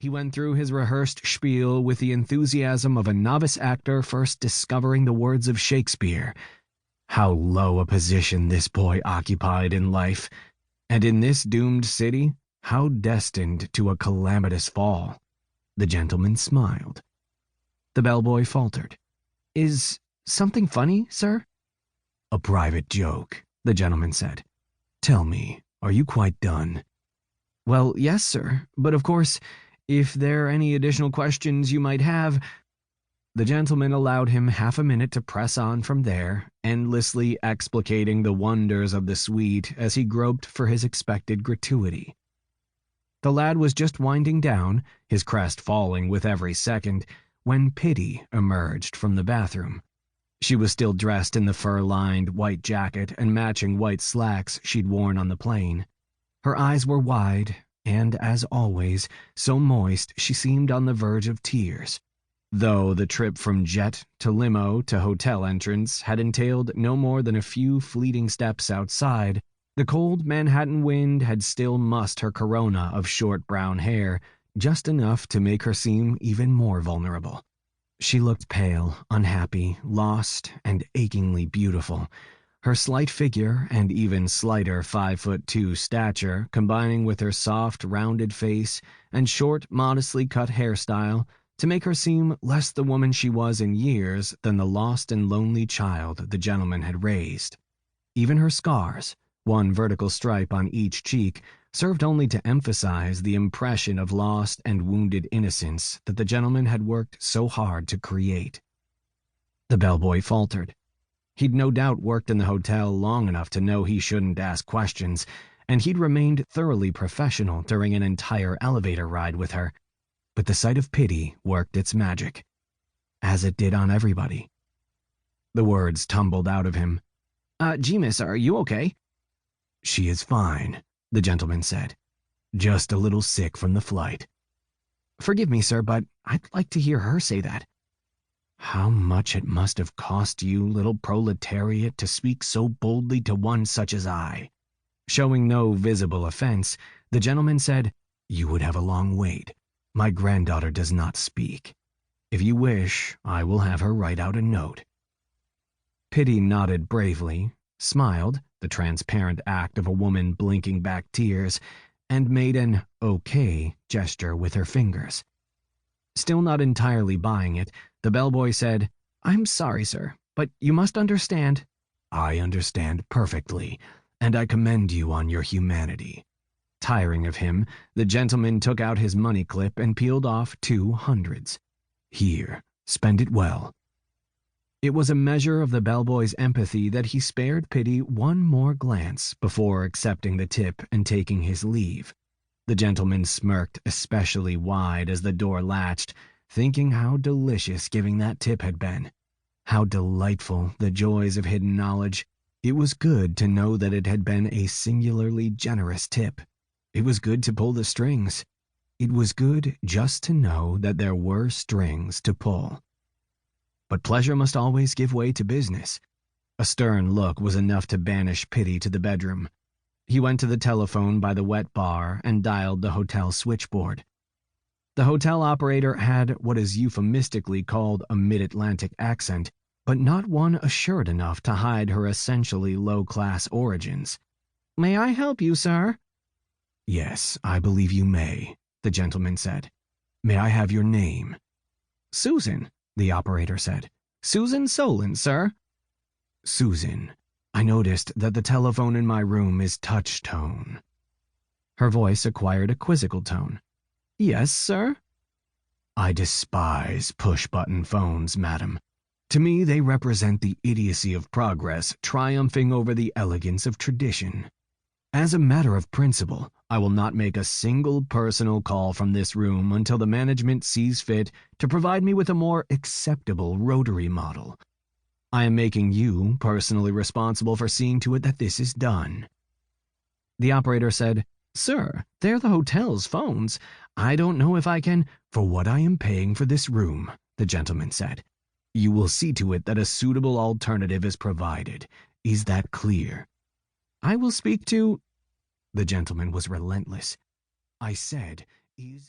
He went through his rehearsed spiel with the enthusiasm of a novice actor first discovering the words of Shakespeare. How low a position this boy occupied in life, and in this doomed city, how destined to a calamitous fall. The gentleman smiled. The bellboy faltered. "Is something funny, sir?" "A private joke," the gentleman said. "Tell me, are you quite done?" "Well, yes, sir, but of course, if there are any additional questions you might have—" The gentleman allowed him half a minute to press on from there, endlessly explicating the wonders of the suite as he groped for his expected gratuity. The lad was just winding down, his crest falling with every second, when Pity emerged from the bathroom. She was still dressed in the fur-lined white jacket and matching white slacks she'd worn on the plane. Her eyes were wide, and, as always, so moist she seemed on the verge of tears. Though the trip from jet to limo to hotel entrance had entailed no more than a few fleeting steps outside, the cold Manhattan wind had still mussed her corona of short brown hair, just enough to make her seem even more vulnerable. She looked pale, unhappy, lost, and achingly beautiful. Her slight figure and even slighter 5'2" stature, combining with her soft, rounded face and short, modestly cut hairstyle, to make her seem less the woman she was in years than the lost and lonely child the gentleman had raised. Even her scars, one vertical stripe on each cheek, served only to emphasize the impression of lost and wounded innocence that the gentleman had worked so hard to create. The bellboy faltered. He'd no doubt worked in the hotel long enough to know he shouldn't ask questions, and he'd remained thoroughly professional during an entire elevator ride with her. But the sight of Pity worked its magic, as it did on everybody. The words tumbled out of him. Gee, miss, are you okay?" "She is fine," the gentleman said. "Just a little sick from the flight." "Forgive me, sir, but I'd like to hear her say that." "How much it must have cost you, little proletariat, to speak so boldly to one such as I." Showing no visible offense, the gentleman said, "You would have a long wait. My granddaughter does not speak. If you wish, I will have her write out a note." Pity nodded bravely, smiled, the transparent act of a woman blinking back tears, and made an "okay" gesture with her fingers. Still not entirely buying it, the bellboy said, "I'm sorry, sir, but you must understand—" "I understand perfectly, and I commend you on your humanity." Tiring of him, the gentleman took out his money clip and peeled off 2 hundreds. "Here, spend it well." It was a measure of the bellboy's empathy that he spared Pity one more glance before accepting the tip and taking his leave. The gentleman smirked especially wide as the door latched, thinking how delicious giving that tip had been. How delightful the joys of hidden knowledge. It was good to know that it had been a singularly generous tip. It was good to pull the strings. It was good just to know that there were strings to pull. But pleasure must always give way to business. A stern look was enough to banish Pity to the bedroom. He went to the telephone by the wet bar and dialed the hotel switchboard. The hotel operator had what is euphemistically called a mid-Atlantic accent, but not one assured enough to hide her essentially low-class origins. "May I help you, sir?" "Yes, I believe you may," the gentleman said. "May I have your name?" "Susan," the operator said. "Susan Solon, sir." "Susan, I noticed that the telephone in my room is touch-tone." Her voice acquired a quizzical tone. "Yes, sir?" "I despise push-button phones, madam. To me, they represent the idiocy of progress triumphing over the elegance of tradition. As a matter of principle, I will not make a single personal call from this room until the management sees fit to provide me with a more acceptable rotary model. I am making you personally responsible for seeing to it that this is done." The operator said, "Sir, they're the hotel's phones. I don't know if I can—" "For what I am paying for this room," the gentleman said, "you will see to it that a suitable alternative is provided. Is that clear?" "I will speak to—" The gentleman was relentless. "I said, is